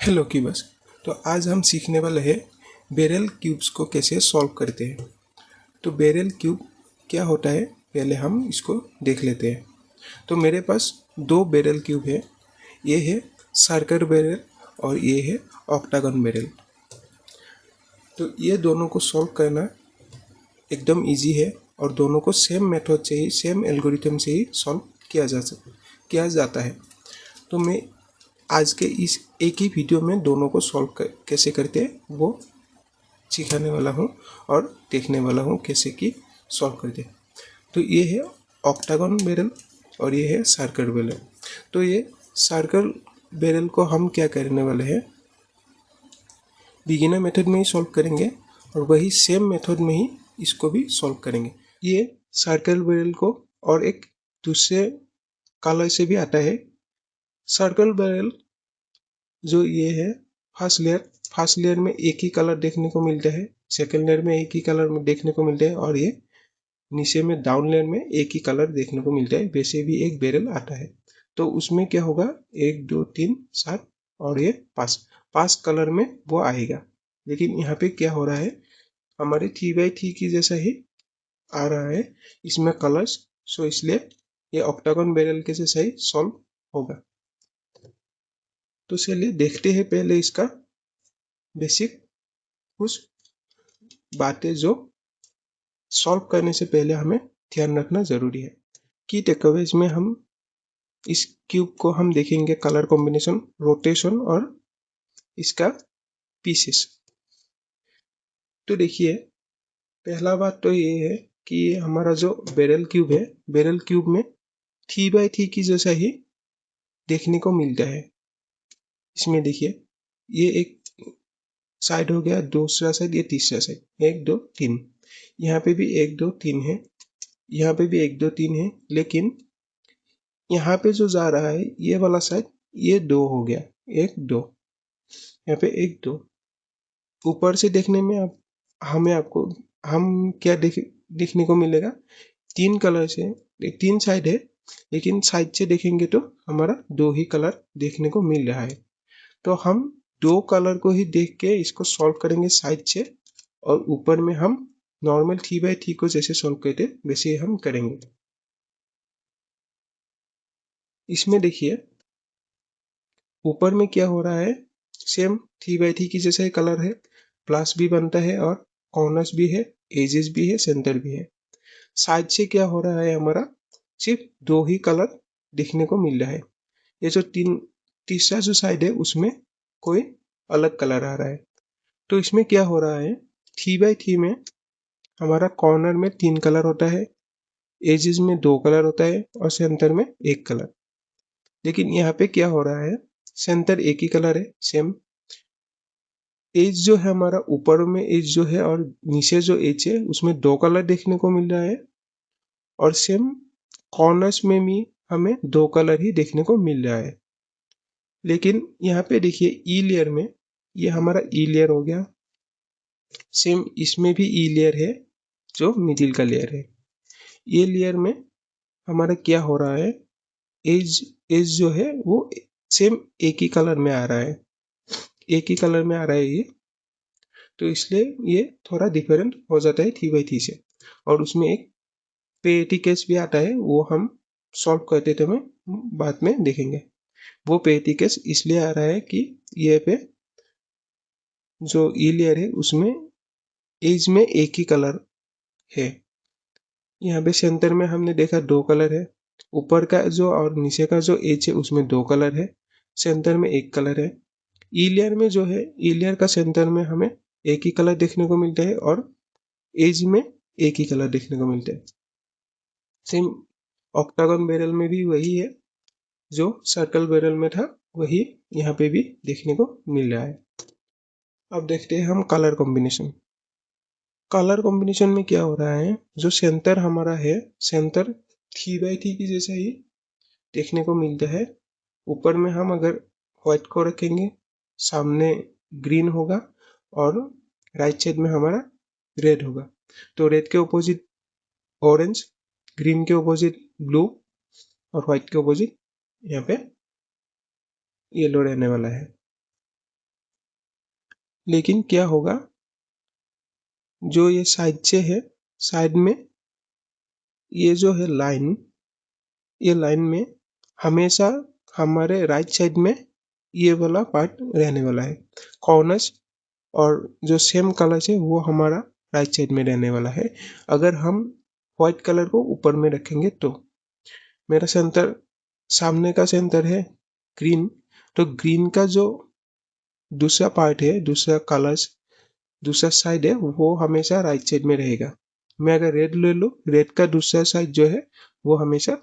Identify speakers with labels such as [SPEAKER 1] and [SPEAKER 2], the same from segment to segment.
[SPEAKER 1] Hello cubers. तो आज हम सीखने वाले हैं बेरेल क्यूब्स को कैसे सॉल्व करते हैं। तो बेरेल क्यूब क्या होता है पहले हम इसको देख लेते हैं। तो मेरे पास दो बेरेल क्यूब है, ये है सर्कल बेरेल और ये है ऑक्टागन बेरेल। तो ये दोनों को सॉल्व करना एकदम इजी है और दोनों को सेम मेथड से ही, सेम एल्गोरिथम से ही सॉल्व किया जाता है। तो मैं आज के इस एक ही वीडियो में दोनों को कैसे करते हैं वो सिखाने वाला हूँ और देखने वाला हूँ कैसे कि सॉल्व करते हैं। तो ये है ऑक्टागन बैरल और ये है सर्कल बैरल। तो ये सर्कल बैरल को हम क्या करने वाले हैं, बिगिनर मेथड में ही सॉल्व करेंगे और वही सेम मेथड में ही इसको भी सॉल्व करेंगे। ये सर्कल बैरल को और एक दूसरे कलर से भी आता है। सर्कल बैरल जो ये है फर्स्ट लेयर में एक ही कलर देखने को मिलता है, सेकंड लेयर में एक ही कलर में देखने को मिलता है और ये नीचे में डाउन लेयर में एक ही कलर देखने को मिलता है। वैसे भी एक बैरल आता है तो उसमें क्या होगा, 1 2 3 7 और ये 5 कलर में वो आएगा। लेकिन यहाँ पे क्या हो रहा है, हमारे 3x3 की जैसा ही आ रहा है इसमें कलर्स, सो इसलिए ये ऑक्टागन बैरल के जैसा ही सॉल्व होगा। तो चलिए देखते हैं पहले इसका बेसिक कुछ बातें जो सॉल्व करने से पहले हमें ध्यान रखना जरूरी है। की टेकअवेज में हम इस क्यूब को हम देखेंगे कलर कॉम्बिनेशन, रोटेशन और इसका पीसेस। तो देखिए पहला बात तो ये है कि ये हमारा जो बैरल क्यूब है, बैरल क्यूब में 3x3 की जैसा ही देखने को मिलता है। इसमें देखिए ये एक साइड हो गया, दूसरा साइड, ये तीसरा साइड, 1 2 3, यहाँ पे भी 1 2 3 है, यहाँ पे भी 1 2 3 है। लेकिन यहाँ पे जो जा रहा है ये वाला साइड, ये 2 हो गया, 1 2, यहाँ पे 1 2। ऊपर से देखने में आपको हम क्या देखने को मिलेगा, 3 कलर से 3 साइड है, लेकिन साइड से देखेंगे तो हमारा 2 ही कलर देखने को मिल रहा है। तो हम 2 कलर को ही देख के इसको सॉल्व करेंगे साइड से, और ऊपर में हम नॉर्मल 3x3 को जैसे सॉल्व करते वैसे हम करेंगे। इसमें देखिए ऊपर में क्या हो रहा है, सेम 3x3 की जैसा ही कलर है, प्लस भी बनता है और कॉर्नर्स भी है, एजेस भी है, सेंटर भी है। साइड से क्या हो रहा है, हमारा सिर्फ 2 ही कलर दिखने को मिल रहा है। ये जो तीसरा जो साइड है उसमें कोई अलग कलर आ रहा है। तो इसमें क्या हो रहा है, 3x3 में हमारा कॉर्नर में 3 कलर होता है, एजेस में 2 कलर होता है और सेंटर में 1 कलर। लेकिन यहाँ पे क्या हो रहा है, सेंटर एक ही कलर है सेम, एज जो है हमारा ऊपर में एज जो है और नीचे जो एज है उसमें 2 कलर देखने को मिल रहा है, और सेम कॉर्नर्स में भी हमें 2 कलर ही देखने को मिल रहा है। लेकिन यहाँ पे देखिए ई लेयर में, ये हमारा ई लेयर हो गया, सेम इसमें भी ई लेयर है जो मिडिल का लेयर है। ये लेयर में हमारा क्या हो रहा है, एज एज जो है वो सेम एक ही कलर में आ रहा है, एक ही कलर में आ रहा है ये। तो इसलिए ये थोड़ा डिफरेंट हो जाता है 3x3 से। और उसमें एक पेटी केस भी आता है, वो हम सॉल्व करते थे, में बाद में देखेंगे। वो पेटी केस इसलिए आ रहा है कि ये पे जो ई लेयर है उसमें एज में एक ही कलर है। यहाँ पे सेंटर में हमने देखा 2 कलर है, ऊपर का जो और नीचे का जो एज है उसमें 2 कलर है, सेंटर में 1 कलर है। ई लेयर में जो है, ई लेयर का सेंटर में हमें एक ही कलर देखने को मिलता है और एज में एक ही कलर देखने को मिलता है। सेम ऑक्टागन बैरल में भी वही है, जो सर्कल बैरल में था वही यहाँ पे भी देखने को मिल रहा है। अब देखते हैं हम कलर कॉम्बिनेशन। कलर कॉम्बिनेशन में क्या हो रहा है, जो सेंटर हमारा है, सेंटर 3x3 की जैसा ही देखने को मिलता है। ऊपर में हम अगर व्हाइट को रखेंगे, सामने ग्रीन होगा और राइट साइड में हमारा रेड होगा। तो रेड के ऑपोजिट ऑरेंज, ग्रीन के ऑपोजिट ब्लू और व्हाइट के ऑपोजिट यहाँ पे येलो रहने वाला है। लेकिन क्या होगा, जो ये साइड से है, साइड में ये जो है लाइन, ये लाइन में हमेशा हमारे राइट साइड में ये वाला पार्ट रहने वाला है। कॉर्नर्स और जो सेम कलर है वो हमारा राइट साइड में रहने वाला है। अगर हम व्हाइट कलर को ऊपर में रखेंगे तो मेरा सेंटर, सामने का सेंटर है ग्रीन, तो ग्रीन का जो दूसरा पार्ट है, दूसरा कलर्स, दूसरा साइड है, वो हमेशा राइट साइड में रहेगा। मैं अगर रेड ले लूँ, रेड का दूसरा साइड जो है वो हमेशा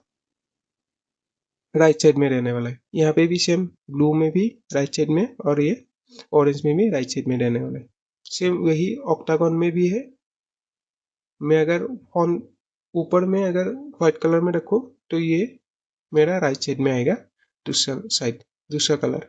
[SPEAKER 1] राइट साइड में रहने वाला है। यहाँ पे भी सेम, ब्लू में भी राइट साइड में और ये ऑरेंज में भी राइट साइड में रहने वाला है। सेम वही ऑक्टागन में भी है। मैं अगर ऑन ऊपर में अगर व्हाइट कलर में रखूँ तो ये मेरा राइट साइड में आएगा, दूसरा साइड, दूसरा कलर।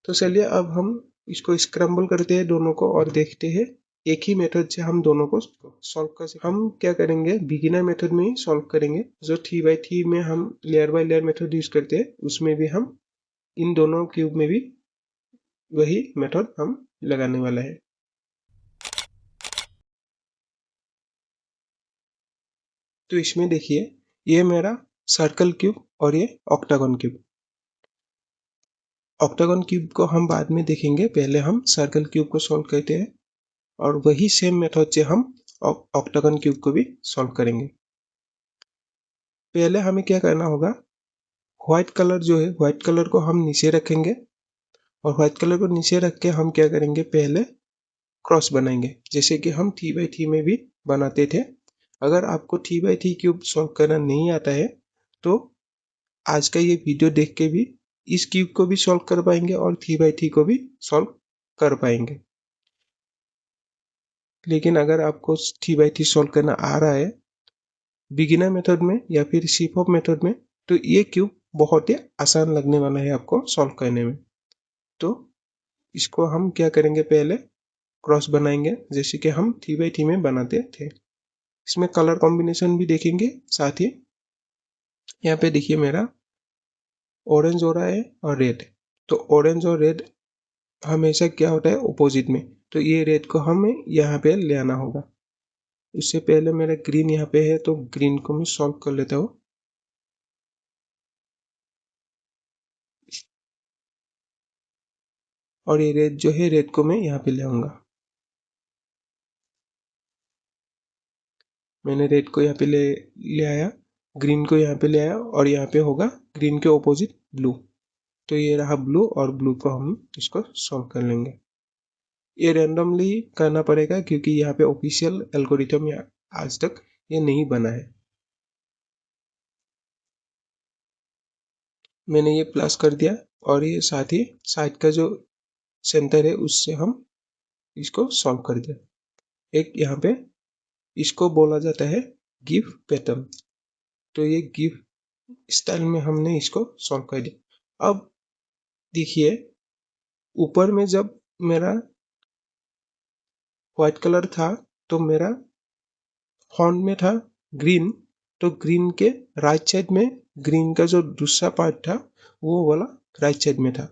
[SPEAKER 1] तो चलिए अब हम इसको स्क्रम्बल करते हैं दोनों को और देखते हैं एक ही मेथड से हम दोनों को सॉल्व कर सकते। हम क्या करेंगे, बिगिनर मेथड में ही सॉल्व करेंगे। जो 3x3 में हम layer by layer method use करते हैं, उसमें भी हम इन दोनों क्यूब में भी वही मेथड हम लगाने वाला है। तो इसमें देखिए, ये मेरा सर्कल क्यूब और ये ऑक्टागन क्यूब। ऑक्टागन क्यूब को हम बाद में देखेंगे, पहले हम सर्कल क्यूब को सॉल्व करते हैं और वही सेम मेथड से हम ऑक्टागन क्यूब को भी सॉल्व करेंगे। पहले हमें क्या करना होगा, व्हाइट कलर जो है, व्हाइट कलर को हम नीचे रखेंगे और व्हाइट कलर को नीचे रख के हम क्या करेंगे, पहले क्रॉस बनाएंगे, जैसे कि हम 3x3 में भी बनाते थे। अगर आपको 3x3 क्यूब सॉल्व करना नहीं आता है तो आज का ये वीडियो देख के भी इस क्यूब को भी सॉल्व कर पाएंगे और 3x3 को भी सॉल्व कर पाएंगे। लेकिन अगर आपको 3x3 सॉल्व करना आ रहा है बिगिनर मेथड में या फिर सीपॉप मेथड में, तो ये क्यूब बहुत ही आसान लगने वाला है आपको सॉल्व करने में। तो इसको हम क्या करेंगे, पहले क्रॉस बनाएंगे जैसे कि हम 3x3 में बनाते थे। इसमें कलर कॉम्बिनेशन भी देखेंगे साथ ही। यहाँ पे देखिए मेरा ऑरेंज हो रहा है और रेड, तो ऑरेंज और रेड हमेशा क्या होता है, ऑपोजिट में। तो ये रेड को हमें यहाँ पे ले आना होगा। इससे पहले मेरा ग्रीन यहाँ पे है, तो ग्रीन को मैं सॉल्व कर लेता हूँ। और ये रेड जो है, रेड को मैं यहाँ पे ले आऊंगा। मैंने रेड को यहाँ पे ले आया, ग्रीन को यहाँ पे ले आया और यहाँ पे होगा ग्रीन के ऑपोजिट ब्लू। तो ये रहा ब्लू और ब्लू को हम इसको सॉल्व कर लेंगे। ये रैंडमली करना पड़ेगा क्योंकि यहाँ पे ऑफिशियल एल्गोरिथम आज तक ये नहीं बना है। मैंने ये प्लस कर दिया और ये साथ ही साइड का जो सेंटर है उससे हम इसको सॉल्व कर दिया। एक यहाँ पे इसको बोला जाता है गिव पैटर्न। तो ये गिव स्टाइल में हमने इसको सॉल्व कर दिया। अब देखिए, ऊपर में जब मेरा व्हाइट कलर था तो मेरा फॉन्ट में था ग्रीन, तो ग्रीन के राइट साइड में ग्रीन का जो दूसरा पार्ट था वो वाला राइट साइड में था।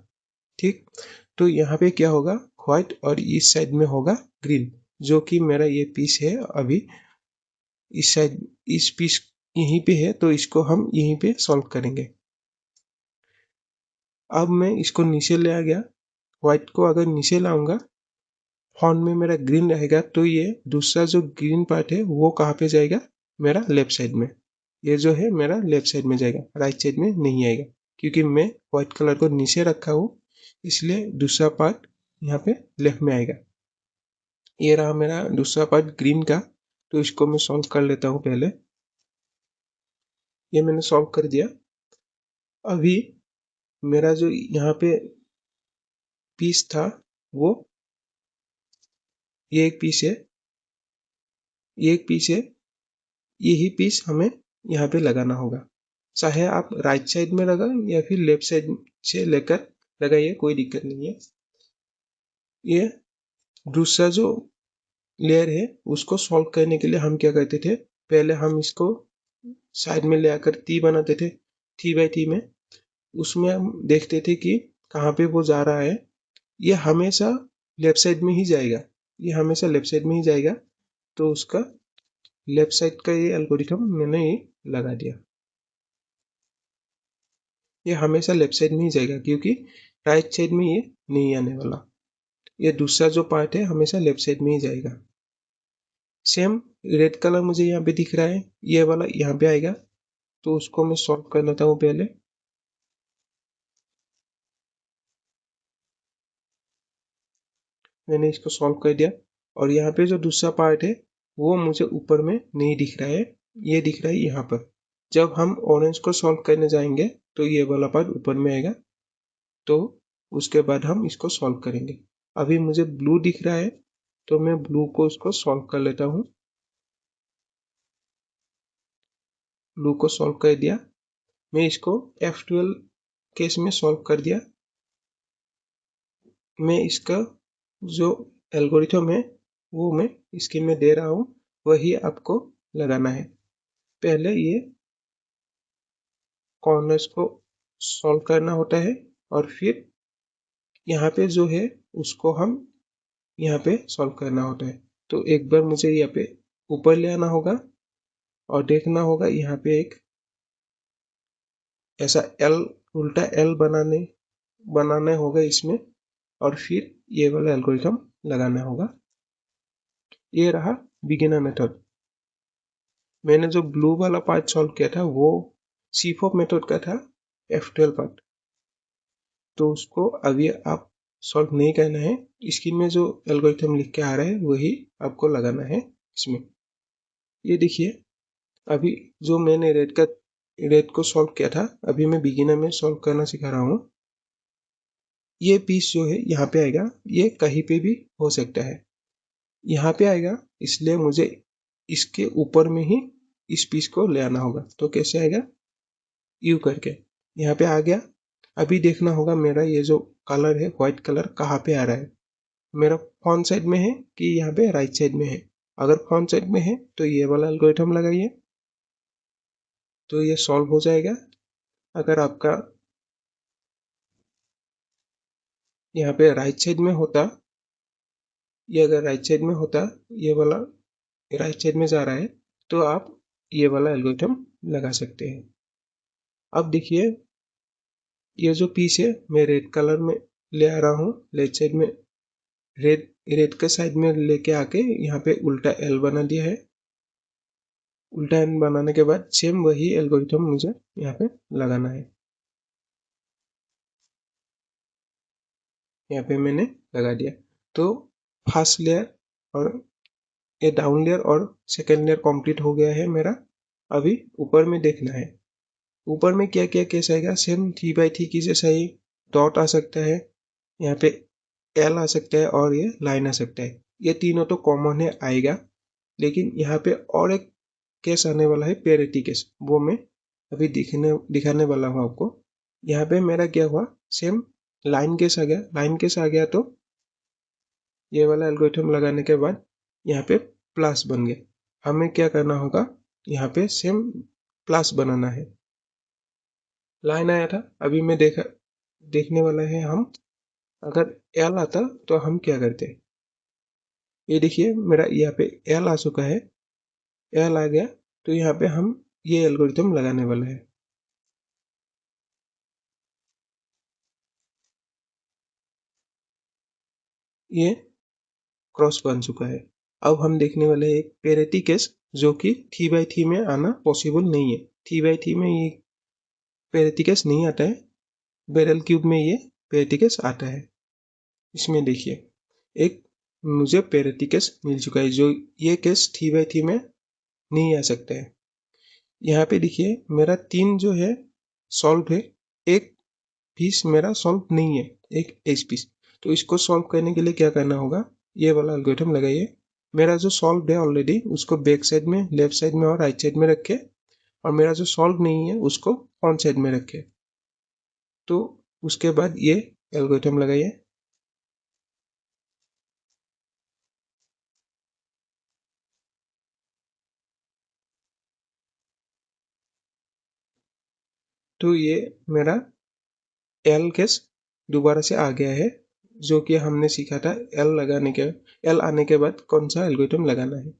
[SPEAKER 1] ठीक, तो यहाँ पे क्या होगा, व्हाइट और इस साइड में होगा ग्रीन, जो कि मेरा ये पीस है अभी इस साइड, इस पीस यहीं पे है, तो इसको हम यहीं पे सॉल्व करेंगे। अब मैं इसको नीचे ले आ गया, व्हाइट को अगर नीचे लाऊंगा, फॉन्ट में मेरा ग्रीन रहेगा, तो ये दूसरा जो ग्रीन पार्ट है वो कहाँ पे जाएगा, मेरा लेफ्ट साइड में। ये जो है मेरा लेफ्ट साइड में जाएगा, राइट साइड में नहीं आएगा, क्योंकि मैं व्हाइट कलर को नीचे रखा हूँ, इसलिए दूसरा पार्ट यहाँ पे लेफ्ट में आएगा। ये रहा मेरा दूसरा पार्ट ग्रीन का, तो इसको मैं सॉल्व कर लेता हूँ पहले। ये मैंने सॉल्व कर दिया। अभी मेरा जो यहाँ पे पीस था वो, ये एक पीस है, ये एक पीस है, यही पीस हमें यहाँ पे लगाना होगा। चाहे आप राइट साइड में लगाएं या फिर लेफ्ट साइड से लेकर लगाइए, कोई दिक्कत नहीं है। ये दूसरा जो लेयर है उसको सॉल्व करने के लिए हम क्या करते थे, पहले हम इसको साइड में ले आकर टी बनाते थे, 3x3 में। उसमें हम देखते थे कि कहाँ पे वो जा रहा है। ये हमेशा लेफ्ट साइड में ही जाएगा, ये हमेशा लेफ्ट साइड में ही जाएगा। तो उसका लेफ्ट साइड का ये एल्गोरिथम मैंने ये लगा दिया। ये हमेशा लेफ्ट साइड में ही जाएगा क्योंकि राइट साइड में ये नहीं आने वाला। ये दूसरा जो पार्ट है हमेशा लेफ्ट साइड में ही जाएगा। सेम रेड कलर मुझे यहाँ पे दिख रहा है, ये वाला यहाँ पे आएगा। तो उसको मैं सॉल्व कर लेता हूँ पहले। मैंने इसको सॉल्व कर दिया और यहाँ पे जो दूसरा पार्ट है वो मुझे ऊपर में नहीं दिख रहा है, ये दिख रहा है यहाँ पर। जब हम ऑरेंज को सॉल्व करने जाएंगे तो ये वाला पार्ट ऊपर में आएगा, तो उसके बाद हम इसको सॉल्व करेंगे। अभी मुझे ब्लू दिख रहा है तो मैं ब्लू को उसको सॉल्व कर लेता हूँ। ब्लू को सॉल्व कर दिया। मैं इसको F12 केस में सॉल्व कर दिया। मैं इसका जो एल्गोरिथम है वो मैं स्क्रीन में दे रहा हूँ, वही आपको लगाना है। पहले ये कॉर्नर्स को सॉल्व करना होता है और फिर यहाँ पे जो है उसको हम यहाँ पे सॉल्व करना होता है। तो एक बार मुझे यहाँ पे ऊपर ले आना होगा और देखना होगा यहाँ पे एक ऐसा एल, उल्टा एल बनाना होगा इसमें, और फिर ये वाला एल्गोरिथम लगाना होगा। ये रहा बिगिनर मेथड। मैंने जो ब्लू वाला पार्ट सॉल्व किया था वो C4 मेथड का था, F12 पार्ट। तो उसको अभी आप सॉल्व नहीं करना है, स्क्रीन में जो एल्गोरिथम लिख के आ रहा है वही आपको लगाना है इसमें। ये देखिए, अभी जो मैंने रेड को सॉल्व किया था, अभी मैं बिगिनर में सॉल्व करना सिखा रहा हूँ। ये पीस जो है यहाँ पे आएगा, ये कहीं पे भी हो सकता है। यहाँ पे आएगा, इसलिए मुझे इसके ऊपर में ही इस पीस को ले आना होगा। तो कैसे आएगा, यू करके यहाँ पे आ गया। अभी देखना होगा मेरा ये जो कलर है व्हाइट कलर कहाँ पे आ रहा है, मेरा फ्रंट साइड में है कि यहाँ पे राइट साइड में है। अगर फ्रंट साइड में है तो ये वाला एल्गोरिथम लगाइए, तो ये सॉल्व हो जाएगा। अगर आपका यहाँ पे राइट साइड में होता, ये अगर राइट साइड में होता, ये वाला राइट साइड में जा रहा है, तो आप ये वाला एल्गोरिथम लगा सकते हैं। अब देखिए, ये जो पीस है मैं रेड कलर में ले आ रहा हूँ, लेफ्ट साइड में रेड रेड के साइड में लेके आके यहाँ पे उल्टा एल बना दिया है। उल्टा एल बनाने के बाद सेम वही एल्गोरिथम मुझे यहाँ पे लगाना है। यहाँ पे मैंने लगा दिया। तो फर्स्ट लेयर और ये डाउन लेयर और सेकेंड लेयर कंप्लीट हो गया है मेरा। अभी ऊपर में देखना है, ऊपर में क्या क्या केस आएगा। सेम 3x3 की जैसा ही डॉट आ सकता है, यहाँ पे एल आ सकता है और ये लाइन आ सकता है। ये तीनों तो कॉमन है, आएगा। लेकिन यहाँ पे और एक केस आने वाला है, पेरिटी केस, वो मैं अभी दिखाने वाला हूँ आपको। यहाँ पे मेरा क्या हुआ, सेम लाइन केस आ गया। लाइन केस आ गया तो ये वाला एल्गोरिथम लगाने के बाद यहाँ पे प्लस बन गया। हमें क्या करना होगा, यहाँ पे सेम प्लस बनाना है। लाइन आया था, अभी मैं देखने वाला है हम, अगर एल आता तो हम क्या करते। ये देखिए, मेरा यहाँ पे एल आ चुका है, एल आ गया। तो यहाँ पे हम ये एल्गोरिथम लगाने वाला है। ये क्रॉस बन चुका है। अब हम देखने वाले हैं एक पेरिटी केस, जो कि 3x3 में आना पॉसिबल नहीं है। 3x3 में ये पेरिटी केस नहीं आता है, बैरल क्यूब में ये पेरिटी केस आता है। इसमें देखिए, एक मुझे पेरिटी केस मिल चुका है, जो ये केस 3x3 में नहीं आ सकता है। यहाँ पे देखिए, मेरा 3 जो है सॉल्व है, एक पीस मेरा सॉल्व नहीं है, एक एज पीस। तो इसको सॉल्व करने के लिए क्या करना होगा, ये वाला एल्गोरिथम लगाइए। मेरा जो सॉल्व है ऑलरेडी, उसको बैक साइड में, लेफ्ट साइड में और राइट साइड में रखे, और मेरा जो सॉल्व नहीं है उसको फ्रंट साइड में रखे। तो उसके बाद ये एल्गोरिथम लगाइए। तो ये मेरा एल केस दोबारा से आ गया है, जो कि हमने सीखा था एल आने के बाद कौन सा एल्गोरिथम लगाना है।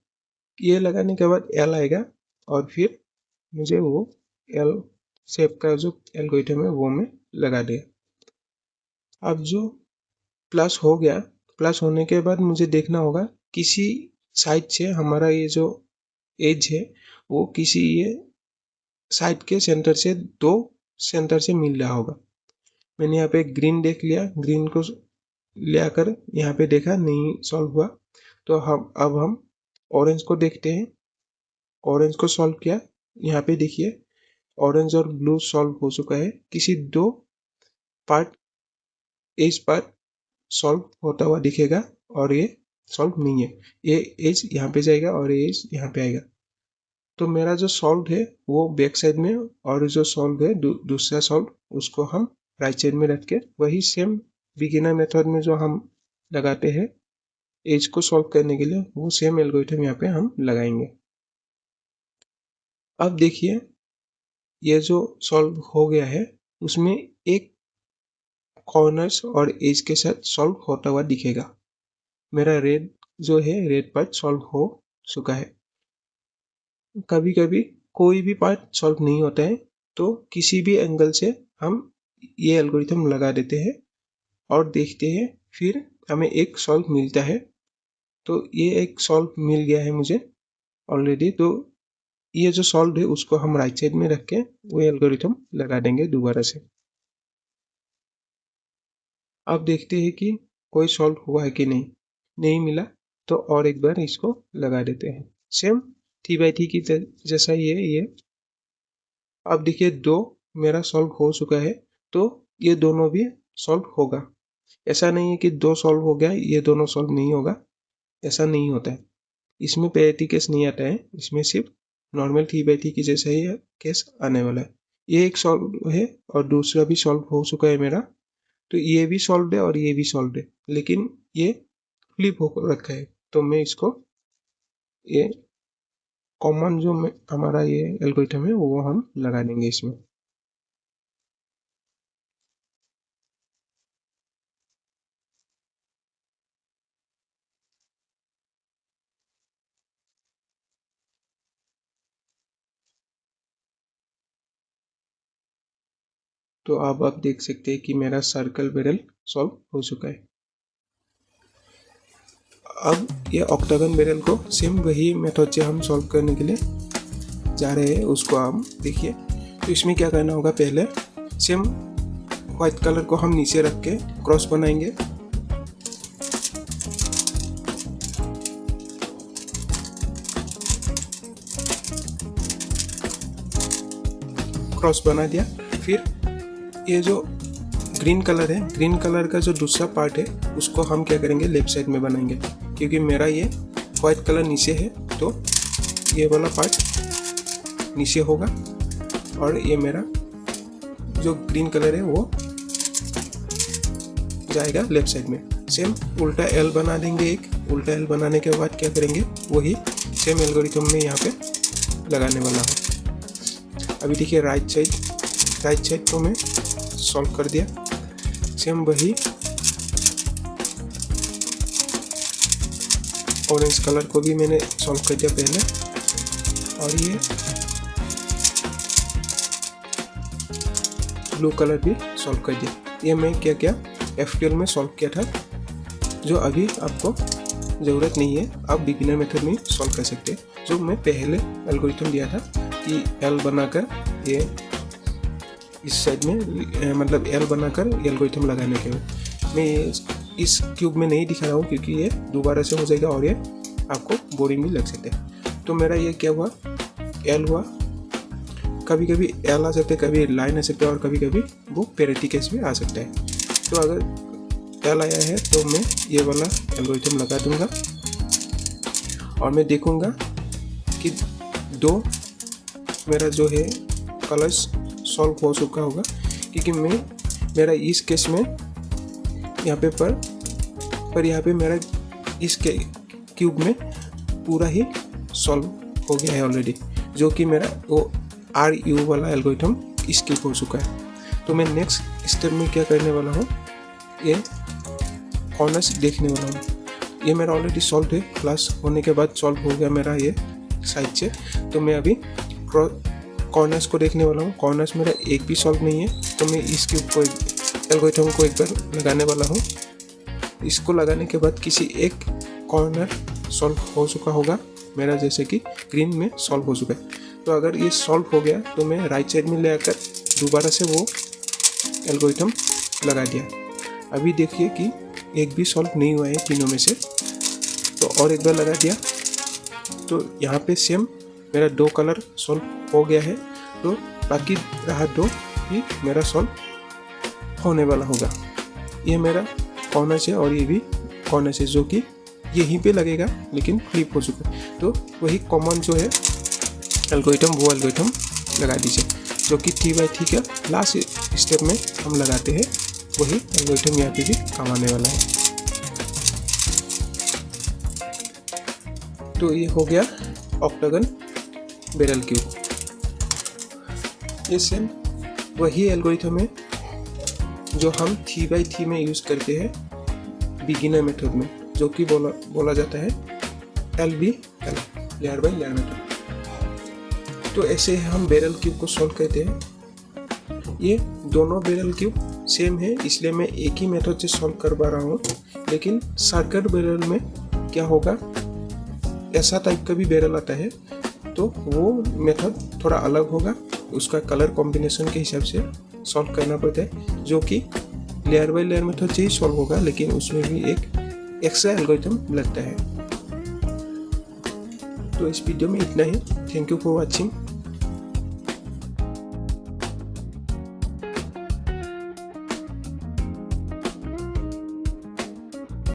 [SPEAKER 1] ये लगाने के बाद एल आएगा और फिर मुझे वो एल शेप का जो एल्गोरिथम है वो मैं लगा दिया। अब जो प्लस हो गया, प्लस होने के बाद मुझे देखना होगा किसी साइड से हमारा ये जो एज है वो किसी ये साइड के सेंटर से दो सेंटर से मिल रहा होगा। मैंने यहाँ पे ग्रीन देख लिया, ग्रीन को ले आकर यहाँ पे देखा नहीं सॉल्व हुआ, तो अब हम ऑरेंज को देखते हैं। ऑरेंज को सॉल्व किया, यहाँ पे देखिए ऑरेंज और ब्लू सॉल्व हो चुका है। किसी दो पार्ट एज पर सॉल्व होता हुआ दिखेगा और ये सॉल्व नहीं है। ये एज यहाँ पे जाएगा और ये एज यहाँ पे आएगा। तो मेरा जो सॉल्व है वो बैक साइड में और जो सॉल्व है दूसरा सॉल्व उसको हम राइट साइड में रख के वही सेम बिगिनर मेथड में जो हम लगाते हैं एज को सॉल्व करने के लिए वो सेम एल्गोरिथम यहाँ पे हम लगाएंगे। अब देखिए ये जो सॉल्व हो गया है उसमें एक कॉर्नर्स और एज के साथ सॉल्व होता हुआ दिखेगा। मेरा रेड जो है रेड पार्ट सॉल्व हो चुका है। कभी कभी कोई भी पार्ट सॉल्व नहीं होता है तो किसी भी एंगल से हम ये एल्गोरिथम लगा देते हैं और देखते हैं, फिर हमें एक सॉल्व मिलता है। तो ये एक सॉल्व मिल गया है मुझे ऑलरेडी। तो ये जो सॉल्व है उसको हम राइट साइड में रख के वो एल्गोरिथम लगा देंगे दोबारा से। अब देखते हैं कि कोई सॉल्व हुआ है कि नहीं मिला तो और एक बार इसको लगा देते हैं। सेम T/T की जैसा ये। अब देखिए दो मेरा सॉल्व हो चुका है तो ये दोनों भी सॉल्व होगा। ऐसा नहीं है कि दो सॉल्व हो गया ये दोनों सॉल्व नहीं होगा, ऐसा नहीं होता है। इसमें पैरिटी केस नहीं आता है, इसमें सिर्फ नॉर्मल T/T की जैसा ही केस आने वाला है। ये एक सॉल्व है और दूसरा भी सॉल्व हो चुका है मेरा। तो ये भी सॉल्व है और ये भी सॉल्व है, लेकिन ये फ्लिप हो रखा है। तो मैं इसको ये कॉमन जो हमारा ये एल्गोरिथम है वो हम लगा देंगे इसमें। तो अब आप देख सकते हैं कि मेरा सर्कल बैरल सॉल्व हो चुका है। अब ये ऑक्टागन बैरल को सेम वही मेथड से हम सॉल्व करने के लिए जा रहे हैं, उसको हम देखिए। तो इसमें क्या करना होगा, पहले सेम व्हाइट कलर को हम नीचे रख के क्रॉस बनाएंगे। क्रॉस बना दिया। फिर ये जो ग्रीन कलर है, ग्रीन कलर का जो दूसरा पार्ट है उसको हम क्या करेंगे लेफ्ट साइड में बनाएंगे, क्योंकि मेरा ये व्हाइट कलर नीचे है तो ये वाला पार्ट नीचे होगा और ये मेरा जो ग्रीन कलर है वो जाएगा लेफ्ट साइड में। सेम उल्टा एल बना देंगे एक। उल्टा एल बनाने के बाद क्या करेंगे वही सेम एल्गोरिथम में यहाँ पे लगाने वाला हूँ। अभी देखिए राइट साइड को मैं सॉल्व कर दिया। सेम वही ऑरेंज कलर को भी मैंने सॉल्व कर दिया पहले, और ये ब्लू कलर भी सॉल्व कर दिया। ये मैं क्या FTL में सॉल्व किया था, जो अभी आपको ज़रूरत नहीं है, आप बिगिनर मेथड में सॉल्व कर सकते हैं। जो मैं पहले एल्गोरिथम दिया था कि एल बनाकर ये इस साइड में मतलब एल बनाकर एल्गोरिथम लगाने के लिए मैं इस क्यूब में नहीं दिखा रहा हूँ, क्योंकि ये दोबारा से हो जाएगा और ये आपको बोरिंग भी लग सकते हैं। तो मेरा ये क्या हुआ, एल हुआ। कभी कभी एल आ सकते हैं, कभी लाइन आ सकता है, और कभी कभी वो पैरिटी केस भी आ सकता है। तो अगर एल आया है तो मैं ये वाला एल्गोरिथम लगा दूंगा और मैं देखूंगा कि दो मेरा जो है कलर्स सॉल्व हो चुका होगा, क्योंकि मेरा इस केस में यहाँ पे पर यहाँ पे मेरा इस क्यूब में पूरा ही सॉल्व हो गया है ऑलरेडी, जो कि मेरा वो RU वाला एल्गोरिथम स्किप हो चुका है। तो मैं नेक्स्ट स्टेप में क्या करने वाला हूँ, ये कॉर्नर्स देखने वाला हूँ। ये मेरा ऑलरेडी सॉल्व है, क्लास होने के बाद सॉल्व हो गया मेरा ये साइड से। तो मैं अभी कॉर्नर्स को देखने वाला हूँ। कॉर्नर्स मेरा एक भी सॉल्व नहीं है, तो मैं इसके ऊपर एल्गोरिथम को एक बार लगाने वाला हूँ। इसको लगाने के बाद किसी एक कॉर्नर सॉल्व हो चुका होगा मेरा, जैसे कि ग्रीन में सॉल्व हो चुका है। तो अगर ये सॉल्व हो गया तो मैं राइट साइड में ले आकर दोबारा से वो एल्गोरिथम लगा दिया। अभी देखिए कि एक भी सॉल्व नहीं हुआ है तीनों में से, तो और एक बार लगा दिया तो यहाँ पे सेम मेरा 2 कलर सॉल्व हो गया है। तो बाकी रहा 2 ही मेरा सॉल्व होने वाला होगा। ये मेरा कॉर्नर है और ये भी कॉर्नर है, जो कि यहीं पे लगेगा लेकिन फ्लिप हो चुका है। तो वही कॉमन जो है एल्गोरिथम, वो एल्गोरिथम लगा दीजिए, जो कि 3x3 का लास्ट स्टेप में हम लगाते हैं। वही एल्गोरिथम यहाँ पे भी काम आने वाला है। तो ये हो गया ऑक्टागन बैरल क्यूब। ये सेम वही एल्गोरिथम है जो हम 3x3 में यूज़ करते हैं बिगिनर मेथड में, जो कि बोला जाता है LBL, layer by layer method. तो ऐसे हम बैरल क्यूब को सॉल्व करते हैं। ये दोनों बैरल क्यूब सेम है, इसलिए मैं एक ही मेथड से सॉल्व करवा रहा हूँ। लेकिन सर्कल बैरल में क्या होगा, ऐसा टाइप का भी बैरल आता है, तो वो मेथड थोड़ा अलग होगा। उसका कलर कॉम्बिनेशन के हिसाब से सॉल्व करना पड़ता है, जो कि लेयर बाय लेयर मेथड से ही सॉल्व होगा, लेकिन उसमें भी एक एक्स्ट्रा एल्गोरिथम लगता है। तो इस वीडियो में इतना ही। Thank you for watching.